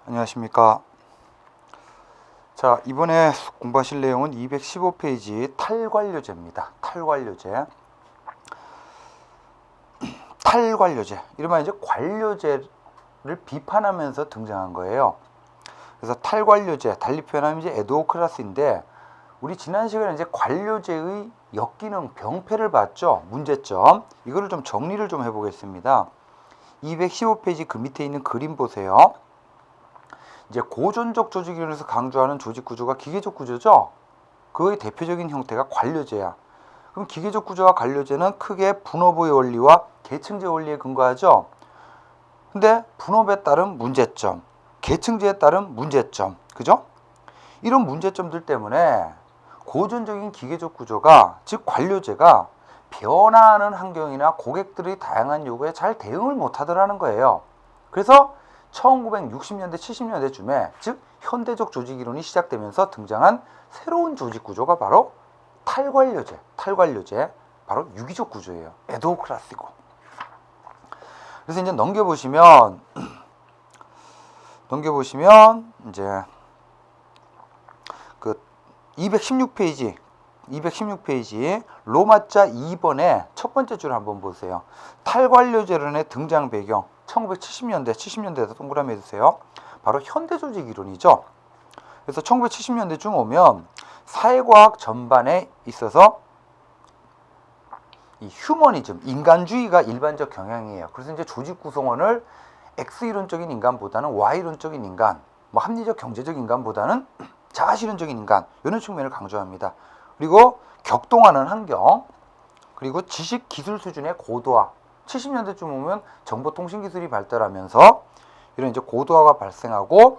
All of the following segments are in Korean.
안녕하십니까. 자, 이번에 공부하실 내용은 215페이지 탈관료제입니다. 탈관료제. 탈관료제. 이러면 이제 관료제를 비판하면서 등장한 거예요. 그래서 탈관료제, 달리 표현하면 이제 에도크라스인데, 우리 지난 시간에 이제 관료제의 역기능 병폐를 봤죠. 문제점. 이거를 좀 정리를 좀 해보겠습니다. 215페이지 그 밑에 있는 그림 보세요. 이제 고전적 조직 이론에서 강조하는 조직 구조가 기계적 구조죠. 그의 대표적인 형태가 관료제야. 그럼 기계적 구조와 관료제는 크게 분업의 원리와 계층제 원리에 근거하죠. 근데 분업에 따른 문제점, 계층제에 따른 문제점, 그죠? 이런 문제점들 때문에 고전적인 기계적 구조가, 즉 관료제가 변화하는 환경이나 고객들의 다양한 요구에 잘 대응을 못하더라는 거예요. 그래서 1960년대, 70년대쯤에 즉 현대적 조직 이론이 시작되면서 등장한 새로운 조직 구조가 바로 탈관료제, 바로 유기적 구조예요. 에도크라스고. 그래서 이제 넘겨보시면 이제 그 216페이지 로마자 2번의 첫 번째 줄 한번 보세요. 탈관료제론의 등장 배경 1970년대에다 동그라미 해주세요. 바로 현대조직 이론이죠. 그래서 1970년대쯤 오면 사회과학 전반에 있어서 이 휴머니즘, 인간주의가 일반적 경향이에요. 그래서 이제 조직 구성원을 X이론적인 인간보다는 Y이론적인 인간, 뭐 합리적 경제적 인간보다는 자아실현적인 인간, 이런 측면을 강조합니다. 그리고 격동하는 환경, 그리고 지식 기술 수준의 고도화. 70년대쯤 오면 정보통신기술이 발달하면서 이런 이제 고도화가 발생하고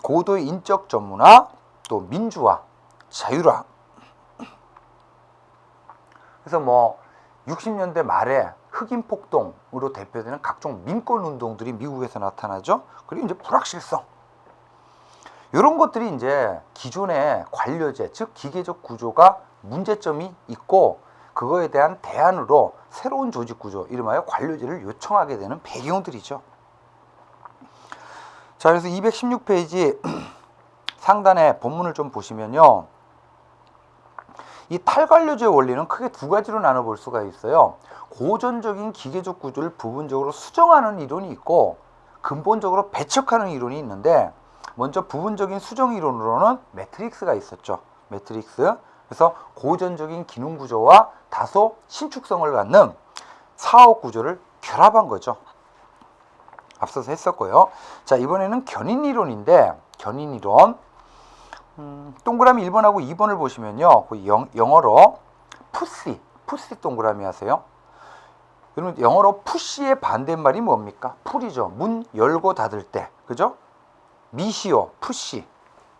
고도의 인적 전문화, 또 민주화, 자율화. 그래서 뭐 60년대 말에 흑인 폭동으로 대표되는 각종 민권 운동들이 미국에서 나타나죠. 그리고 이제 불확실성. 이런 것들이 이제 기존의 관료제, 즉 기계적 구조가 문제점이 있고 그거에 대한 대안으로 새로운 조직 구조, 이름하여 관료제를 요청하게 되는 배경들이죠. 자, 그래서 216페이지 상단에 본문을 좀 보시면요. 이 탈관료제 원리는 크게 두 가지로 나눠볼 수가 있어요. 고전적인 기계적 구조를 부분적으로 수정하는 이론이 있고 근본적으로 배척하는 이론이 있는데, 먼저 부분적인 수정 이론으로는 매트릭스가 있었죠. 매트릭스. 그래서 고전적인 기능 구조와 다소 신축성을 갖는 사업 구조를 결합한 거죠. 앞서서 했었고요. 자, 이번에는 견인 이론인데, 견인 이론. 동그라미 1번하고 2번을 보시면요. 영어로 푸시 동그라미 하세요. 여러분, 영어로 푸시의 반대말이 뭡니까? 풀이죠. 문 열고 닫을 때. 그죠? 미시오, 푸시.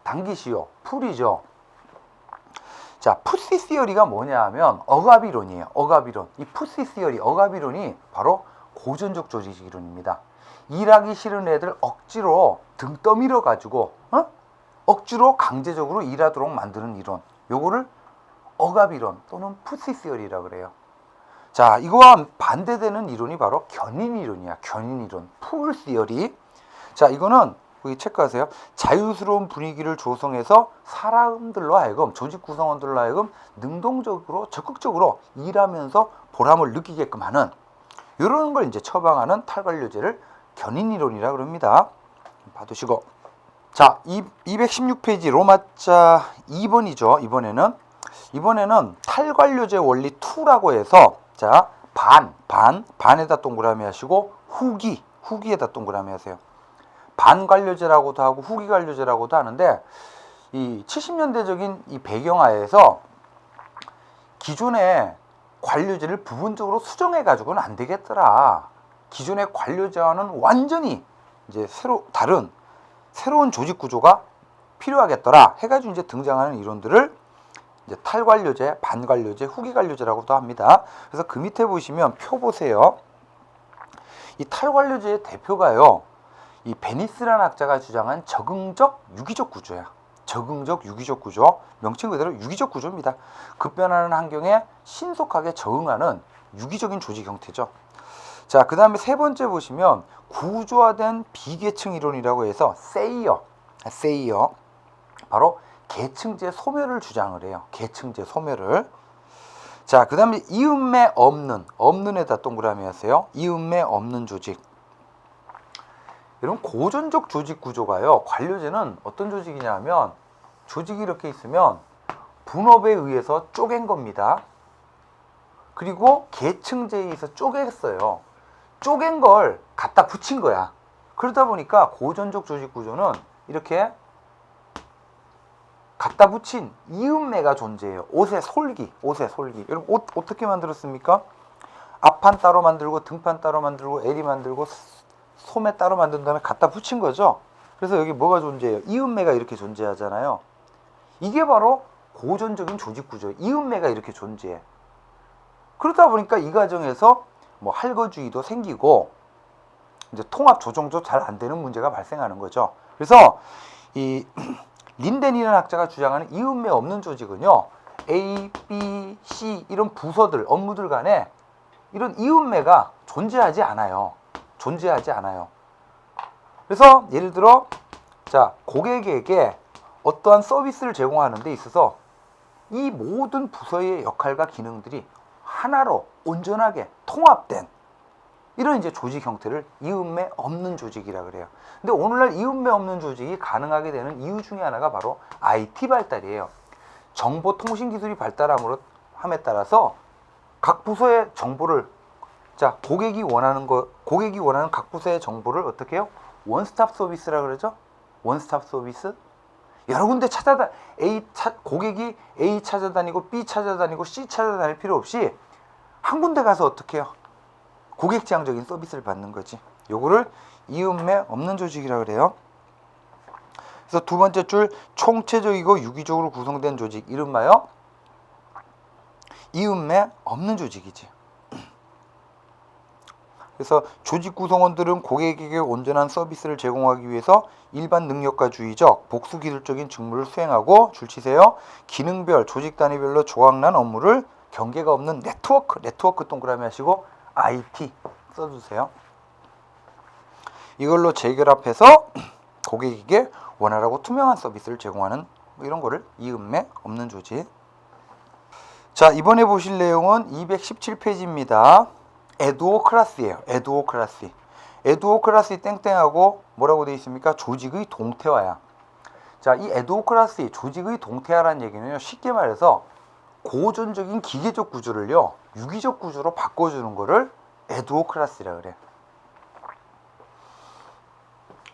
당기시오, 풀이죠. 자, 푸시 시어리가 뭐냐 하면 억압이론이에요. 억압이론. 이 푸시 시어리, 억압이론이 바로 고전적 조직 이론입니다. 일하기 싫은 애들 억지로 등 떠밀어 가지고 억지로 강제적으로 일하도록 만드는 이론. 요거를 억압이론 또는 푸시 시어리라고 그래요. 자, 이거와 반대되는 이론이 바로 견인 이론이야. 견인 이론. 풀 시어리. 자, 이거는 여기 체크하세요. 자유스러운 분위기를 조성해서 사람들로 하여금, 조직 구성원들로 하여금 능동적으로 적극적으로 일하면서 보람을 느끼게끔 하는, 이런 걸 이제 처방하는 탈관료제를 견인 이론이라 그럽니다. 봐두시고. 자, 216페이지 로마자 2번이죠. 이번에는 탈관료제 원리 2라고 해서, 자, 반에다 동그라미 하시고 후기에다 동그라미 하세요. 반관료제라고도 하고 후기관료제라고도 하는데, 이 70년대적인 이 배경하에서 기존의 관료제를 부분적으로 수정해 가지고는 안 되겠더라. 기존의 관료제와는 완전히 이제 다른 새로운 조직 구조가 필요하겠더라 해가지고 이제 등장하는 이론들을 이제 탈관료제, 반관료제, 후기관료제라고도 합니다. 그래서 그 밑에 보시면 표 보세요. 이 탈관료제의 대표가요, 이 베니스라는 학자가 주장한 적응적 유기적 구조야. 적응적 유기적 구조. 명칭 그대로 유기적 구조입니다. 급변하는 환경에 신속하게 적응하는 유기적인 조직 형태죠. 자, 그 다음에 세 번째 보시면 구조화된 비계층 이론이라고 해서 세이어 바로 계층제 소멸을 주장을 해요. 계층제 소멸을. 자, 그 다음에 이음매 없는에다 동그라미 하세요. 이음매 없는 조직. 이런 고전적 조직 구조가요. 관료제는 어떤 조직이냐 하면 조직이 이렇게 있으면 분업에 의해서 쪼갠 겁니다. 그리고 계층제에 의해서 쪼갰어요. 쪼갠 걸 갖다 붙인 거야. 그러다 보니까 고전적 조직 구조는 이렇게 갖다 붙인 이음매가 존재해요. 옷의 솔기. 여러분 옷 어떻게 만들었습니까? 앞판 따로 만들고 등판 따로 만들고襟 만들고 소매 따로 만든 다음에 갖다 붙인 거죠. 그래서 여기 뭐가 존재해요? 이음매가 이렇게 존재하잖아요. 이게 바로 고전적인 조직 구조예요. 이음매가 이렇게 존재해. 그러다 보니까 이 과정에서 뭐 할거주의도 생기고 이제 통합 조정도 잘 안 되는 문제가 발생하는 거죠. 그래서 이 린덴이라는 학자가 주장하는 이음매 없는 조직은요, A, B, C 이런 부서들, 업무들 간에 이런 이음매가 존재하지 않아요. 그래서 예를 들어 자, 고객에게 어떠한 서비스를 제공하는 데 있어서 이 모든 부서의 역할과 기능들이 하나로 온전하게 통합된 이런 이제 조직 형태를 이음매 없는 조직이라 그래요. 근데 오늘날 이음매 없는 조직이 가능하게 되는 이유 중에 하나가 바로 IT 발달이에요. 정보통신기술이 발달함에 따라서 각 부서의 정보를 고객이 원하는 각 부서의 정보를 어떻게 해요? 원스톱 서비스라 그러죠? 원스톱 서비스. 여러 군데 고객이 A 찾아다니고 B 찾아다니고 C 찾아다닐 필요 없이 한 군데 가서 어떻게 해요? 고객 지향적인 서비스를 받는 거지. 요거를 이음매 없는 조직이라 그래요. 그래서 두 번째 줄 총체적이고 유기적으로 구성된 조직 이름하여 이음매 없는 조직이지. 그래서 조직 구성원들은 고객에게 온전한 서비스를 제공하기 위해서 일반 능력가주의적 복수기술적인 직무를 수행하고 줄치세요. 기능별 조직 단위별로 조각난 업무를 경계가 없는 네트워크 동그라미 하시고 IT 써주세요. 이걸로 재결합해서 고객에게 원활하고 투명한 서비스를 제공하는 이런 거를 이음매 없는 조직. 자, 이번에 보실 내용은 217페이지입니다. 에두오크라시예요. 에두오크라시 땡땡하고 뭐라고 되어 있습니까? 조직의 동태화야. 자, 이 에두오크라시 조직의 동태화라는 얘기는요, 쉽게 말해서 고전적인 기계적 구조를요 유기적 구조로 바꿔주는 거를 에두오크라시라 그래.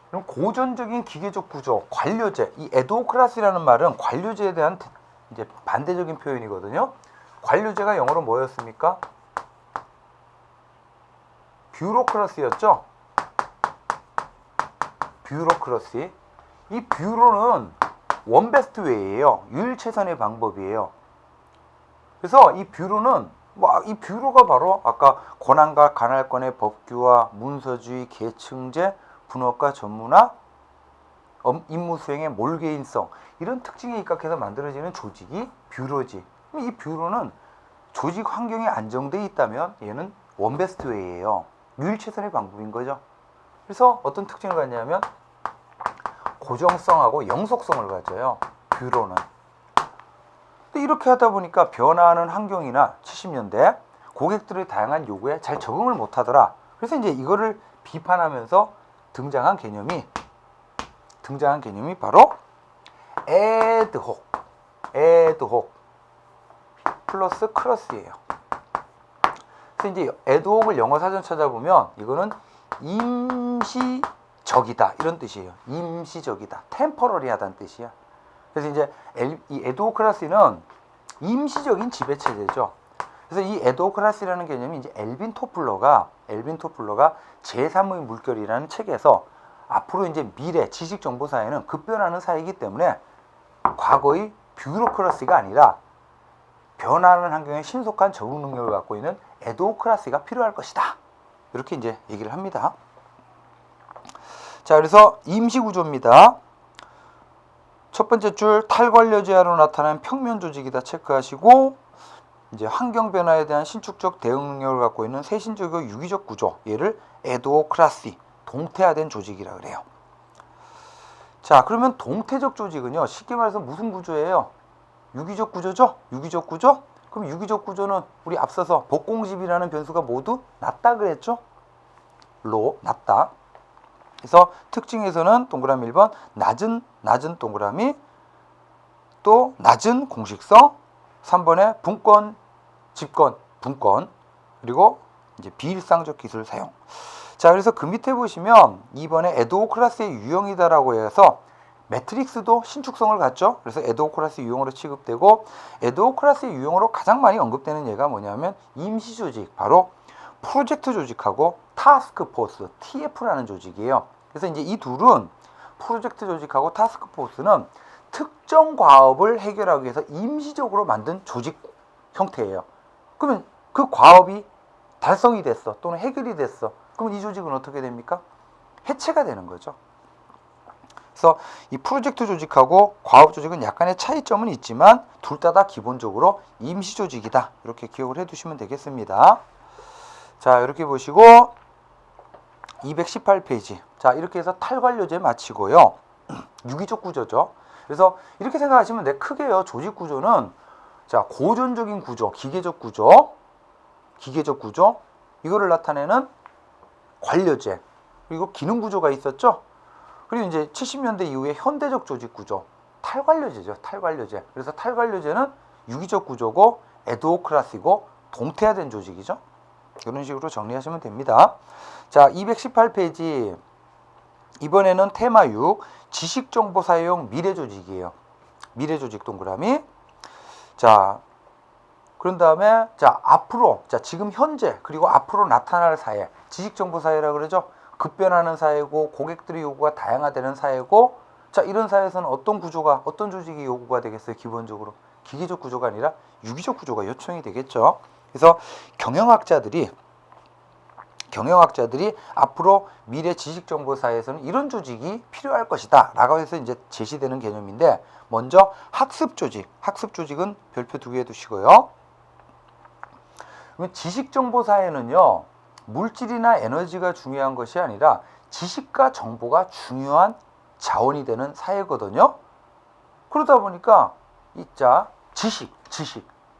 그럼 고전적인 기계적 구조, 관료제. 이 에두오크라시라는 말은 관료제에 대한 이제 반대적인 표현이거든요. 관료제가 영어로 뭐였습니까? 뷰로크라시였죠. 뷰로크라시. 이 뷰로는 원베스트 웨이예요. 유일최선의 방법이에요. 그래서 이 뷰로는 이 뷰로가 바로 아까 권한과 관할권의 법규화, 문서주의, 계층제, 분업과 전문화, 임무 수행의 몰개인성 이런 특징에 입각해서 만들어지는 조직이 뷰로지. 이 뷰로는 조직 환경이 안정되어 있다면 얘는 원베스트 웨이예요. 유일최선의 방법인 거죠. 그래서 어떤 특징을 갖냐면 고정성하고 영속성을 가져요. 뷰로는. 이렇게 하다 보니까 변화하는 환경이나 70년대 고객들의 다양한 요구에 잘 적응을 못하더라. 그래서 이제 이거를 비판하면서 등장한 개념이 바로 애드혹 플러스 크러스예요. 그래서 이제 애드혹을 영어 사전 찾아보면 이거는 임시적이다 이런 뜻이에요. 임시적이다, 템퍼러리하다는 뜻이야. 그래서 이제 이 에두오크라시는 임시적인 지배 체제죠. 그래서 이 에두오크라시라는 개념이 이제 엘빈 토플러가 제3의 물결이라는 책에서 앞으로 이제 미래 지식 정보 사회는 급변하는 사회이기 때문에 과거의 뷰로크라시가 아니라 변화하는 환경에 신속한 적응 능력을 갖고 있는 에두오크라시가 필요할 것이다. 이렇게 이제 얘기를 합니다. 자, 그래서 임시 구조입니다. 첫 번째 줄 탈관료제하로 나타나는 평면 조직이다 체크하시고, 이제 환경 변화에 대한 신축적 대응 능력을 갖고 있는 세신적이고 유기적 구조, 얘를 에두오크라시 동태화된 조직이라 그래요. 자, 그러면 동태적 조직은요, 쉽게 말해서 무슨 구조예요? 유기적 구조죠? 유기적 구조? 그럼 유기적 구조는 우리 앞서서 복공집이라는 변수가 모두 낮다 그랬죠? 낮다. 그래서 특징에서는 동그라미 1번 낮은 동그라미, 또 낮은 공식성, 3번에 분권, 집권, 분권, 그리고 이제 비일상적 기술 사용. 자, 그래서 그 밑에 보시면 2번에 에드호 클래스의 유형이다라고 해서 매트릭스도 신축성을 갖죠. 그래서 에드호 클래스 유형으로 취급되고, 에드호 클래스의 유형으로 가장 많이 언급되는 예가 뭐냐면 임시 조직, 바로 프로젝트 조직하고 타스크 포스, TF라는 조직이에요. 그래서 이제 이 둘은, 프로젝트 조직하고 타스크 포스는 특정 과업을 해결하기 위해서 임시적으로 만든 조직 형태예요. 그러면 그 과업이 달성이 됐어, 또는 해결이 됐어. 그러면 이 조직은 어떻게 됩니까? 해체가 되는 거죠. 그래서 이 프로젝트 조직하고 과업 조직은 약간의 차이점은 있지만 둘 다 기본적으로 임시 조직이다. 이렇게 기억을 해두시면 되겠습니다. 자, 이렇게 보시고 218페이지. 자, 이렇게 해서 탈관료제 마치고요. 유기적 구조죠. 그래서 이렇게 생각하시면 돼. 크게요. 조직 구조는, 자, 고전적인 구조, 기계적 구조, 이거를 나타내는 관료제, 그리고 기능 구조가 있었죠. 그리고 이제 70년대 이후에 현대적 조직 구조, 탈관료제죠. 탈관료제. 그래서 탈관료제는 유기적 구조고 에드호 클래스이고 동태화된 조직이죠. 이런 식으로 정리하시면 됩니다. 자, 218페이지. 이번에는 테마 6, 지식정보 사회용 미래조직이에요. 미래조직 동그라미. 자, 그런 다음에, 자, 앞으로, 자, 지금 현재, 그리고 앞으로 나타날 사회, 지식정보 사회라고 그러죠. 급변하는 사회고, 고객들의 요구가 다양화되는 사회고, 자, 이런 사회에서는 어떤 구조가, 어떤 조직이 요구가 되겠어요? 기본적으로 기계적 구조가 아니라 유기적 구조가 요청이 되겠죠. 그래서 경영학자들이 앞으로 미래 지식정보 사회에서는 이런 조직이 필요할 것이다 라고 해서 이제 제시되는 개념인데, 먼저 학습조직은 별표 2개 두시고요. 지식정보 사회는요, 물질이나 에너지가 중요한 것이 아니라 지식과 정보가 중요한 자원이 되는 사회거든요. 그러다 보니까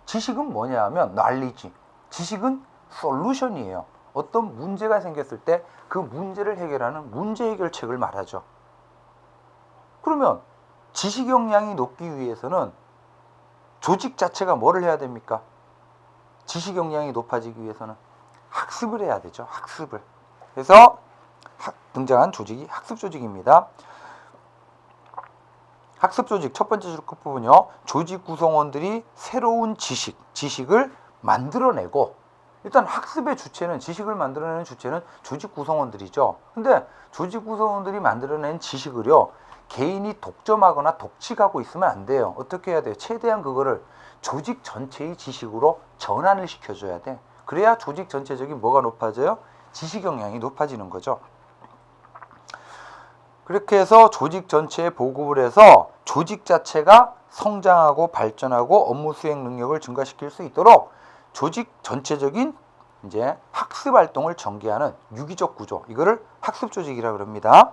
지식은 뭐냐 하면 knowledge, 지식은 솔루션이에요. 어떤 문제가 생겼을 때 그 문제를 해결하는 문제 해결책을 말하죠. 그러면 지식 역량이 높기 위해서는 조직 자체가 뭐를 해야 됩니까? 지식 역량이 높아지기 위해서는 학습을 해야 되죠. 학습을. 그래서 등장한 조직이 학습 조직입니다. 학습 조직 첫 번째 줄 끝부분요. 조직 구성원들이 새로운 지식을 만들어내고, 일단 학습의 주체는, 지식을 만들어내는 주체는 조직 구성원들이죠. 근데 조직 구성원들이 만들어낸 지식을요, 개인이 독점하거나 독식하고 있으면 안 돼요. 어떻게 해야 돼요? 최대한 그거를 조직 전체의 지식으로 전환을 시켜줘야 돼. 그래야 조직 전체적인 뭐가 높아져요? 지식 역량이 높아지는 거죠. 그렇게 해서 조직 전체에 보급을 해서 조직 자체가 성장하고 발전하고 업무 수행 능력을 증가시킬 수 있도록 조직 전체적인 이제 학습 활동을 전개하는 유기적 구조, 이거를 학습 조직이라고 합니다.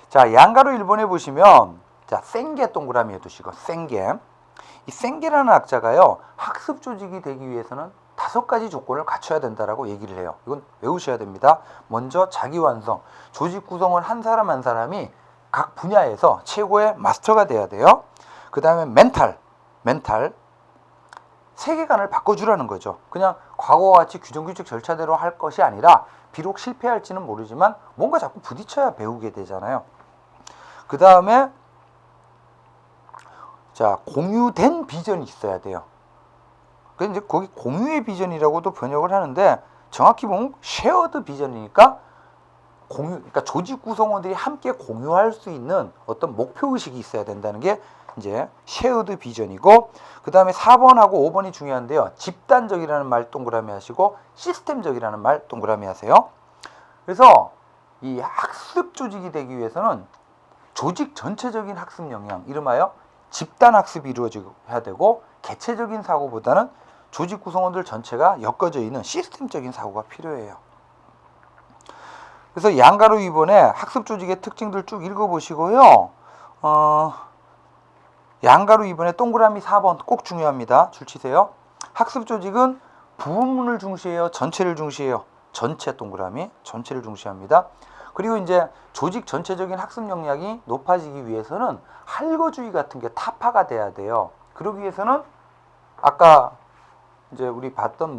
자, 양가로 1번에 보시면, 자, 생계 동그라미 해두시고, 이 생계라는 학자가요, 학습 조직이 되기 위해서는 5가지 조건을 갖춰야 된다라고 얘기를 해요. 이건 외우셔야 됩니다. 먼저 자기 완성, 조직 구성원 한 사람 한 사람이 각 분야에서 최고의 마스터가 돼야 돼요. 그 다음에 멘탈, 세계관을 바꿔주라는 거죠. 그냥 과거와 같이 규정규칙 절차대로 할 것이 아니라, 비록 실패할지는 모르지만 뭔가 자꾸 부딪혀야 배우게 되잖아요. 그 다음에, 자, 공유된 비전이 있어야 돼요. 그래서 이제 거기 공유의 비전이라고도 번역을 하는데, 정확히 보면 쉐어드 비전이니까 그러니까 조직 구성원들이 함께 공유할 수 있는 어떤 목표 의식이 있어야 된다는 게 이제 쉐어드 비전이고, 그 다음에 4번하고 5번이 중요한데요. 집단적이라는 말 동그라미 하시고, 시스템적이라는 말 동그라미 하세요. 그래서 이 학습 조직이 되기 위해서는 조직 전체적인 학습 역량, 이름하여 집단 학습이 이루어져야 되고, 개체적인 사고보다는 조직 구성원들 전체가 엮어져 있는 시스템적인 사고가 필요해요. 그래서 양가로 2번에 학습 조직의 특징들 쭉 읽어보시고요. 양가로 2번에 동그라미 4번 꼭 중요합니다. 줄 치세요. 학습 조직은 부분을 중시해요? 전체를 중시해요? 전체 동그라미, 전체를 중시합니다. 그리고 이제 조직 전체적인 학습 역량이 높아지기 위해서는 할거주의 같은 게 타파가 돼야 돼요. 그러기 위해서는 아까 이제 우리 봤던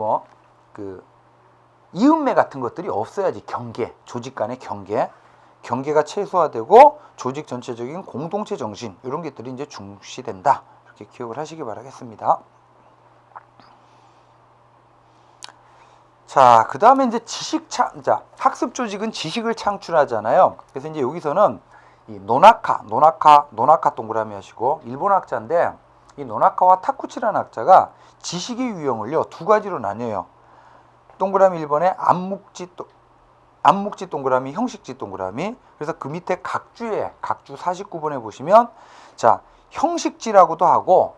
이음매 같은 것들이 없어야지. 경계, 조직 간의 경계가 최소화되고 조직 전체적인 공동체 정신 이런 것들이 이제 중시된다. 이렇게 기억을 하시기 바라겠습니다. 자, 그 다음에 이제 학습 조직은 지식을 창출하잖아요. 그래서 이제 여기서는 이 노나카 동그라미 하시고 일본 학자인데 이 노나카와 타쿠치라는 학자가 지식의 유형을요 두 가지로 나뉘어요. 동그라미 1번에 암묵지 동그라미, 형식지 동그라미. 그래서 그 밑에 각주 49번에 보시면 자, 형식지라고도 하고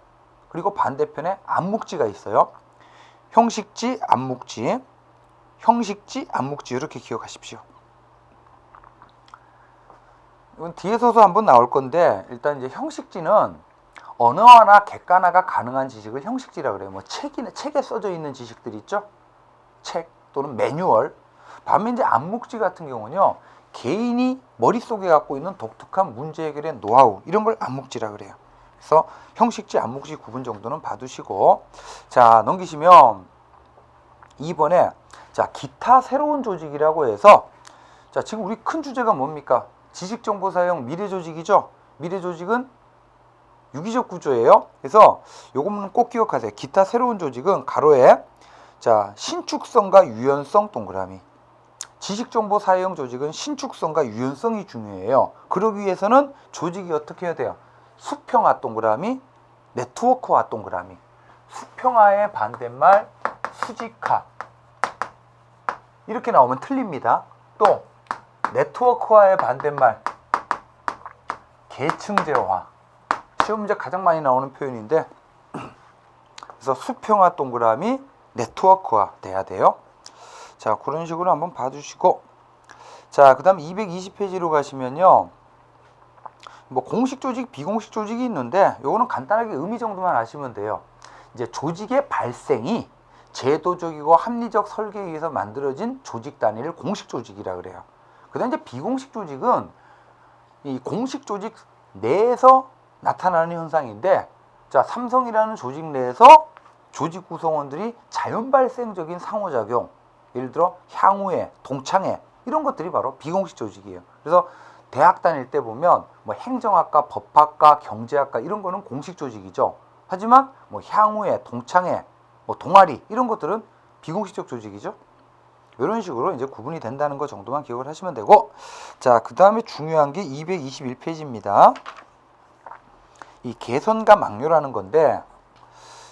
그리고 반대편에 암묵지가 있어요. 형식지, 암묵지 이렇게 기억하십시오. 이건 뒤에서도 한번 나올 건데 일단 이제 형식지는 언어화나 객관화가 가능한 지식을 형식지라고 그래요. 뭐 책에 써져 있는 지식들 있죠? 책 또는 매뉴얼. 반면 이제 암묵지 같은 경우는요. 개인이 머릿속에 갖고 있는 독특한 문제 해결의 노하우 이런 걸 암묵지라 그래요. 그래서 형식지, 암묵지 구분 정도는 봐두시고 자, 넘기시면 2번에 자, 기타 새로운 조직이라고 해서 자, 지금 우리 큰 주제가 뭡니까? 지식정보 사용 미래조직이죠. 미래조직은 유기적 구조예요. 그래서 요거는 꼭 기억하세요. 기타 새로운 조직은 가로에 자, 신축성과 유연성 동그라미. 지식정보 사용 조직은 신축성과 유연성이 중요해요. 그러기 위해서는 조직이 어떻게 해야 돼요? 수평화 동그라미, 네트워크화 동그라미. 수평화의 반대말 수직화. 이렇게 나오면 틀립니다. 또 네트워크화의 반대말 계층제화. 시험 문제 가장 많이 나오는 표현인데 그래서 수평화 동그라미, 네트워크화 돼야 돼요. 자, 그런 식으로 한번 봐주시고 자, 그 다음 220페이지로 가시면요. 뭐 공식 조직, 비공식 조직이 있는데 요거는 간단하게 의미 정도만 아시면 돼요. 이제 조직의 발생이 제도적이고 합리적 설계에 의해서 만들어진 조직 단위를 공식 조직이라 그래요. 그 다음 이제 비공식 조직은 이 공식 조직 내에서 나타나는 현상인데 자, 삼성이라는 조직 내에서 조직 구성원들이 자연 발생적인 상호작용, 예를 들어 향후회, 동창회 이런 것들이 바로 비공식 조직이에요. 그래서 대학 다닐 때 보면 뭐 행정학과, 법학과, 경제학과 이런 거는 공식 조직이죠. 하지만 뭐 향후회, 동창회, 뭐 동아리 이런 것들은 비공식적 조직이죠. 이런 식으로 이제 구분이 된다는 것 정도만 기억을 하시면 되고 자, 그 다음에 중요한 게 221페이지입니다. 이 개선과 막료라는 건데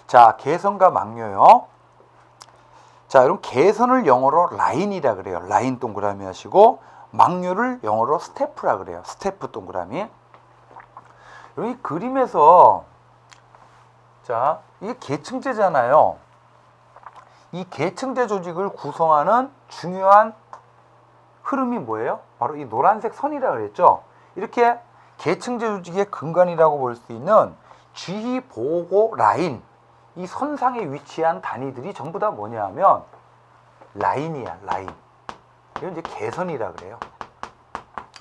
자, 개선과 막료요. 자, 여러분 개선을 영어로 라인이라 그래요. 라인 동그라미 하시고 막료를 영어로 스태프라 그래요. 스태프 동그라미. 여기 그림에서 자, 이게 계층제잖아요. 이 계층제 조직을 구성하는 중요한 흐름이 뭐예요? 바로 이 노란색 선이라 그랬죠. 이렇게 계층제 조직의 근간이라고 볼 수 있는 지휘 보고 라인 이 선상에 위치한 단위들이 전부 다 뭐냐 하면 라인이야, 라인. 이건 이제 개선이라 그래요.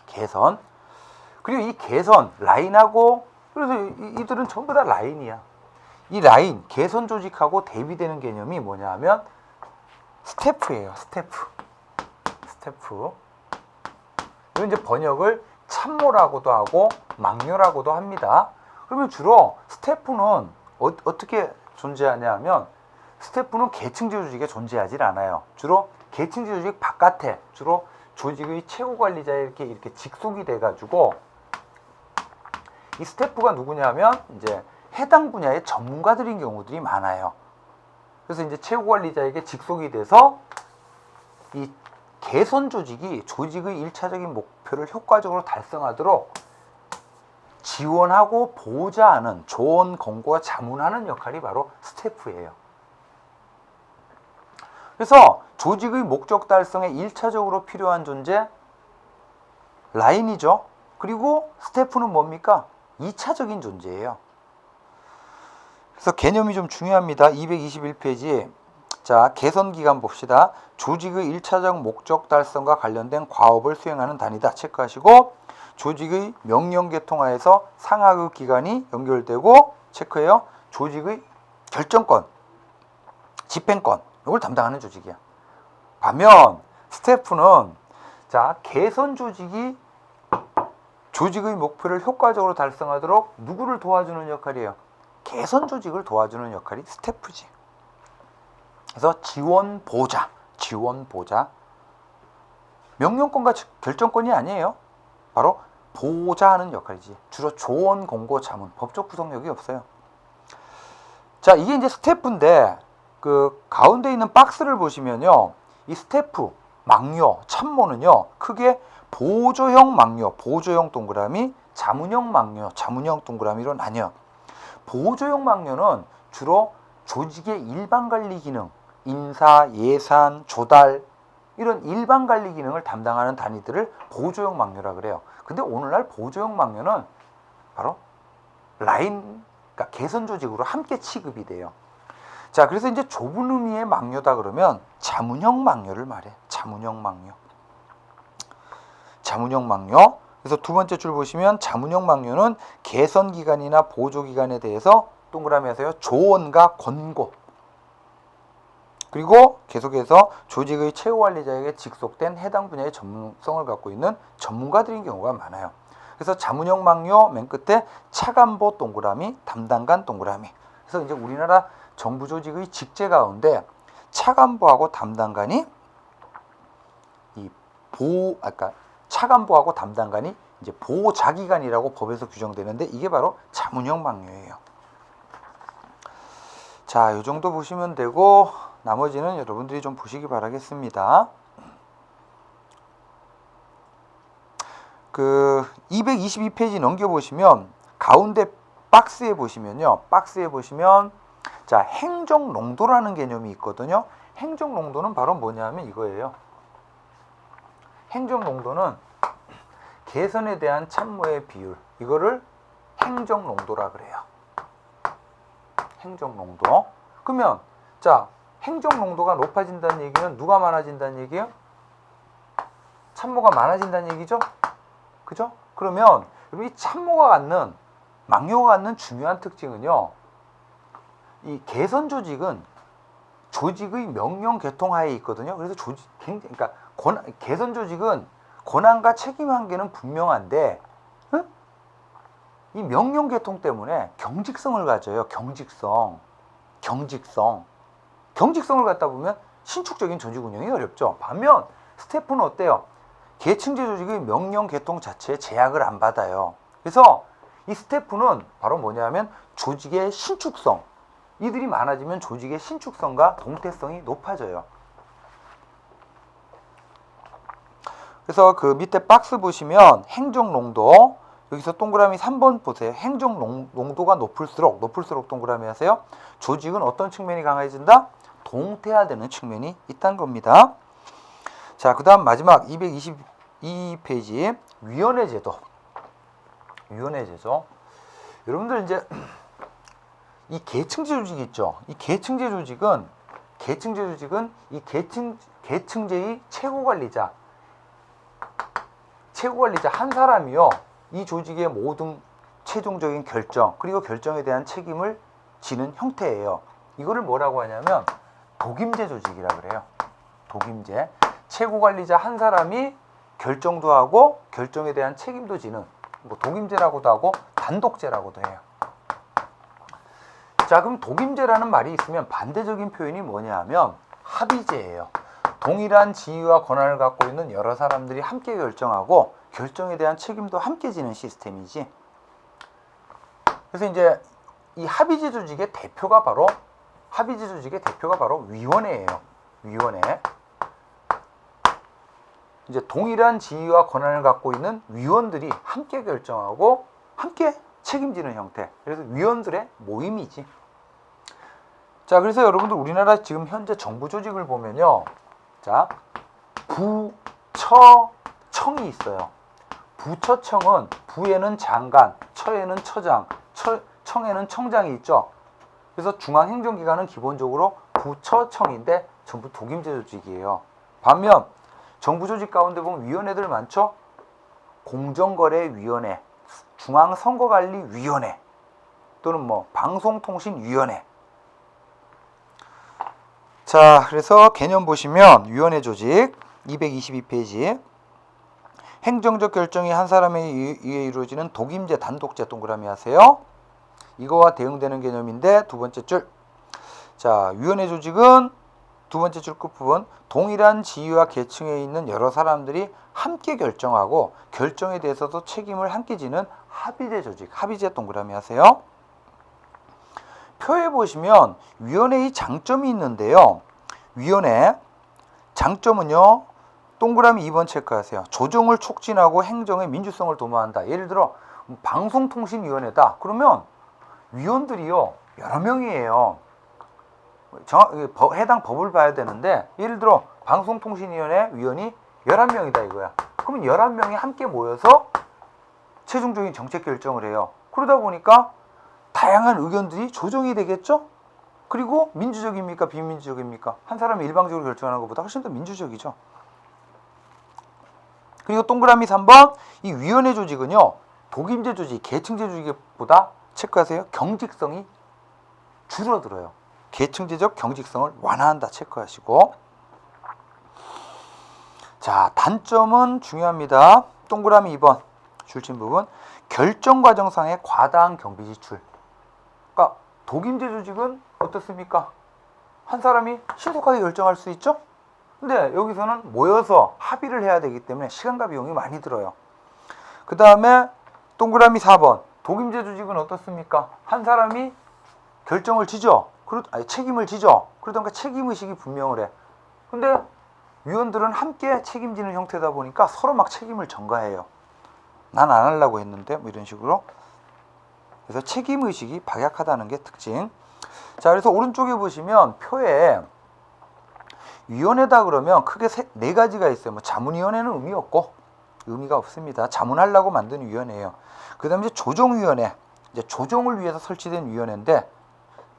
개선. 그리고 이 개선, 라인하고 그래서 이들은 전부 다 라인이야. 이 라인, 개선 조직하고 대비되는 개념이 뭐냐 하면 스태프예요. 스태프. 이건 이제 번역을 참모라고도 하고 막료라고도 합니다. 그러면 주로 스태프는 어떻게 존재하냐 하면 스태프는 계층제 조직에 존재하지 않아요. 주로 계층제 조직 바깥에 주로 조직의 최고 관리자에 이렇게 직속이 돼가지고 이 스태프가 누구냐 하면 이제 해당 분야의 전문가들인 경우들이 많아요. 그래서 이제 최고 관리자에게 직속이 돼서 이 개선 조직이 조직의 1차적인 목표를 효과적으로 달성하도록 지원하고 보좌하는 조언, 권고와 자문하는 역할이 바로 스태프예요. 그래서 조직의 목적 달성에 1차적으로 필요한 존재 라인이죠. 그리고 스태프는 뭡니까? 2차적인 존재예요. 그래서 개념이 좀 중요합니다. 221페이지. 자, 개선기간 봅시다. 조직의 1차적 목적 달성과 관련된 과업을 수행하는 단위다. 체크하시고, 조직의 명령계통하에서 상하의 기관이 연결되고, 체크해요. 조직의 결정권, 집행권, 이걸 담당하는 조직이야. 반면 스태프는 자, 개선 조직이 조직의 목표를 효과적으로 달성하도록 누구를 도와주는 역할이에요? 개선 조직을 도와주는 역할이 스태프지. 그래서 지원보좌. 명령권과 결정권이 아니에요. 바로 보좌하는 역할이지. 주로 조언, 공고, 자문, 법적 구속력이 없어요. 자, 이게 이제 스태프인데 그 가운데 있는 박스를 보시면요, 이 스태프, 막료, 참모는요 크게 보조형 막료, 보조형 동그라미, 자문형 막료, 자문형 동그라미로 나뉘어. 보조형 막료는 주로 조직의 일반 관리 기능, 인사, 예산, 조달 이런 일반 관리 기능을 담당하는 단위들을 보조형 막료라 그래요. 근데 오늘날 보조형 막료는 바로 라인, 그러니까 개선 조직으로 함께 취급이 돼요. 자, 그래서 이제 좁은 의미의 막료다 그러면 자문형 막료를 말해. 자문형 막료. 그래서 두 번째 줄 보시면 자문형 막료는 개선 기관이나 보조 기관에 대해서 동그라미 하세요. 조언과 권고. 그리고 계속해서 조직의 최고 관리자에게 직속된 해당 분야의 전문성을 갖고 있는 전문가들인 경우가 많아요. 그래서 자문형 막료 맨 끝에 차관보 동그라미, 담당관 동그라미. 그래서 이제 우리나라 정부 조직의 직제 가운데 차관보하고 담당관이 차관보하고 담당관이 이제 보좌기관이라고 법에서 규정되는데 이게 바로 자문형 막료예요. 자, 이 정도 보시면 되고 나머지는 여러분들이 좀 보시기 바라겠습니다. 그 222페이지 넘겨보시면 가운데 박스에 보시면 자, 행정농도라는 개념이 있거든요. 행정농도는 바로 뭐냐면 이거예요. 행정농도는 개선에 대한 참모의 비율, 이거를 행정농도라 그래요. 행정농도. 그러면 자, 행정농도가 높아진다는 얘기는 누가 많아진다는 얘기예요? 참모가 많아진다는 얘기죠? 그죠? 그러면 이 참모가 갖는, 막료가 갖는 중요한 특징은요, 이 개선 조직은 조직의 명령 계통하에 있거든요. 그래서 개선 조직은 권한과 책임 관계는 분명한데, 이 명령 계통 때문에 경직성을 가져요. 경직성을 갖다 보면 신축적인 조직 운영이 어렵죠. 반면 스태프는 어때요? 계층제 조직의 명령 계통 자체에 제약을 안 받아요. 그래서 이 스태프는 바로 뭐냐면 조직의 신축성, 이들이 많아지면 조직의 신축성과 동태성이 높아져요. 그래서 그 밑에 박스 보시면 행정농도, 여기서 동그라미 3번 보세요. 행정농도가 높을수록 동그라미 하세요. 조직은 어떤 측면이 강해진다? 동태화되는 측면이 있다는 겁니다. 자, 그 다음 마지막 222페이지 위원회 제도. 여러분들 이제 이 계층제 조직이 있죠. 이 계층제 조직은 이 계층제의 최고 관리자 한 사람이요, 이 조직의 모든 최종적인 결정, 그리고 결정에 대한 책임을 지는 형태예요. 이거를 뭐라고 하냐면 독임제 조직이라 그래요. 독임제. 최고 관리자 한 사람이 결정도 하고 결정에 대한 책임도 지는, 뭐 독임제라고도 하고 단독제라고도 해요. 자, 그럼 독임제라는 말이 있으면 반대적인 표현이 뭐냐 하면 합의제예요. 동일한 지위와 권한을 갖고 있는 여러 사람들이 함께 결정하고 결정에 대한 책임도 함께 지는 시스템이지. 그래서 이제 이 합의제 조직의 대표가 바로 위원회예요. 위원회. 이제 동일한 지위와 권한을 갖고 있는 위원들이 함께 결정하고 함께 책임지는 형태. 그래서 위원들의 모임이지. 자, 그래서 여러분들 우리나라 지금 현재 정부 조직을 보면요. 자, 부, 처, 청이 있어요. 부처청은 부에는 장관, 처에는 처장, 청에는 청장이 있죠. 그래서 중앙행정기관은 기본적으로 부처청인데 전부 독임제 조직이에요. 반면 정부 조직 가운데 보면 위원회들 많죠. 공정거래위원회, 중앙선거관리위원회 또는 뭐 방송통신위원회. 자, 그래서 개념 보시면 위원회 조직 222페이지 행정적 결정이 한 사람에 의해 이루어지는 독임제 단독제 동그라미 하세요. 이거와 대응되는 개념인데 두 번째 줄. 자, 위원회 조직은 두 번째 줄 끝부분 동일한 지위와 계층에 있는 여러 사람들이 함께 결정하고 결정에 대해서도 책임을 함께 지는 합의제 조직. 합의제 동그라미 하세요. 표에 보시면 위원회의 장점이 있는데요. 위원회 장점은요. 동그라미 2번 체크하세요. 조정을 촉진하고 행정의 민주성을 도모한다. 예를 들어 방송통신위원회다. 그러면 위원들이요. 여러 명이에요. 해당 법을 봐야 되는데 예를 들어 방송통신위원회 위원이 11명이다 이거야. 그러면 11명이 함께 모여서 최종적인 정책 결정을 해요. 그러다 보니까 다양한 의견들이 조정이 되겠죠? 그리고 민주적입니까? 비민주적입니까? 한 사람이 일방적으로 결정하는 것보다 훨씬 더 민주적이죠. 그리고 동그라미 3번 이 위원회 조직은요. 독임제 조직, 계층제 조직보다 체크하세요. 경직성이 줄어들어요. 계층제적 경직성을 완화한다 체크하시고. 자, 단점은 중요합니다. 동그라미 2번 줄친 부분 결정과정상의 과다한 경비 지출. 그러니까 독임제 조직은 어떻습니까? 한 사람이 신속하게 결정할 수 있죠? 근데 여기서는 모여서 합의를 해야 되기 때문에 시간과 비용이 많이 들어요. 그 다음에 동그라미 4번 독임제 조직은 어떻습니까? 한 사람이 결정을 지죠. 책임을 지죠. 그러다 보니까 책임의식이 분명을 해. 근데 위원들은 함께 책임지는 형태다 보니까 서로 막 책임을 전가해요. 난 안 하려고 했는데 뭐 이런 식으로. 그래서 책임의식이 박약하다는 게 특징. 자, 그래서 오른쪽에 보시면 표에 위원회다 그러면 크게 네 가지가 있어요. 뭐 자문위원회는 의미가 없습니다. 자문하려고 만든 위원회예요. 그 다음에 이제 조정위원회, 이제 조정을 위해서 설치된 위원회인데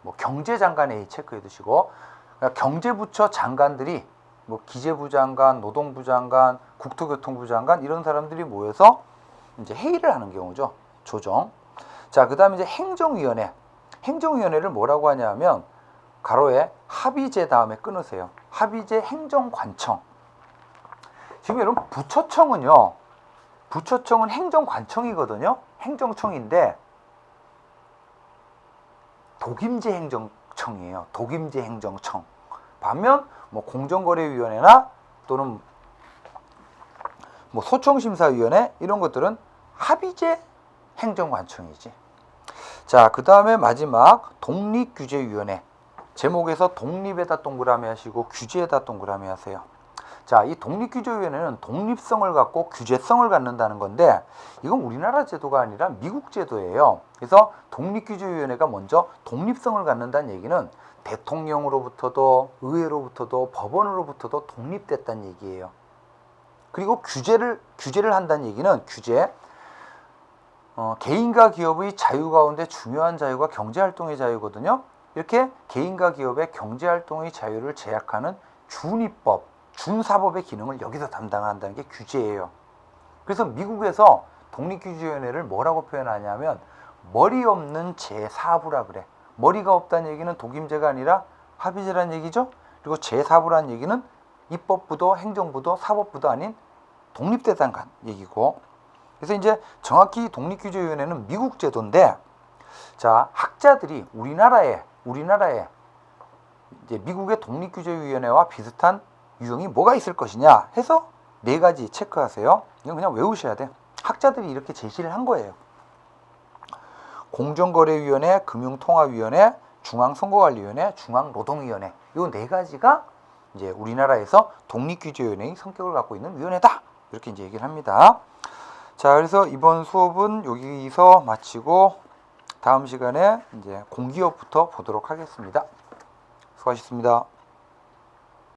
뭐 경제장관회의 체크해 두시고 그러니까 경제부처 장관들이 뭐 기재부 장관, 노동부 장관, 국토교통부 장관 이런 사람들이 모여서 이제 회의를 하는 경우죠. 조정. 자, 그 다음에 이제 행정위원회. 행정위원회를 뭐라고 하냐면 가로에 합의제 다음에 끊으세요. 합의제 행정관청. 지금 여러분 부처청은요. 부처청은 행정관청이거든요. 행정청인데 독임제 행정청이에요. 독임제 행정청. 반면 뭐 공정거래위원회나 또는 뭐 소청심사위원회 이런 것들은 합의제 행정관청이지. 자, 그 다음에 마지막 독립규제위원회. 제목에서 독립에다 동그라미 하시고 규제에다 동그라미 하세요. 자, 이 독립규제위원회는 독립성을 갖고 규제성을 갖는다는 건데 이건 우리나라 제도가 아니라 미국 제도예요. 그래서 독립규제위원회가 먼저 독립성을 갖는다는 얘기는 대통령으로부터도 의회로부터도 법원으로부터도 독립됐다는 얘기예요. 그리고 규제를 한다는 얘기는 개인과 기업의 자유 가운데 중요한 자유가 경제활동의 자유거든요. 이렇게 개인과 기업의 경제활동의 자유를 제약하는 준입법, 준사법의 기능을 여기서 담당한다는 게 규제예요. 그래서 미국에서 독립규제위원회를 뭐라고 표현하냐면 머리 없는 제4부라 그래. 머리가 없다는 얘기는 독임제가 아니라 합의제라는 얘기죠. 그리고 제4부라는 얘기는 입법부도 행정부도 사법부도 아닌 독립대상 얘기고. 그래서 이제 정확히 독립규제위원회는 미국 제도인데, 자, 학자들이 우리나라에 이제 미국의 독립규제위원회와 비슷한 유형이 뭐가 있을 것이냐 해서 네 가지 체크하세요. 이건 그냥 외우셔야 돼. 학자들이 이렇게 제시를 한 거예요. 공정거래위원회, 금융통화위원회, 중앙선거관리위원회, 중앙노동위원회. 이 네 가지가 이제 우리나라에서 독립규제위원회의 성격을 갖고 있는 위원회다. 이렇게 이제 얘기를 합니다. 자, 그래서 이번 수업은 여기서 마치고 다음 시간에 이제 공기업부터 보도록 하겠습니다. 수고하셨습니다.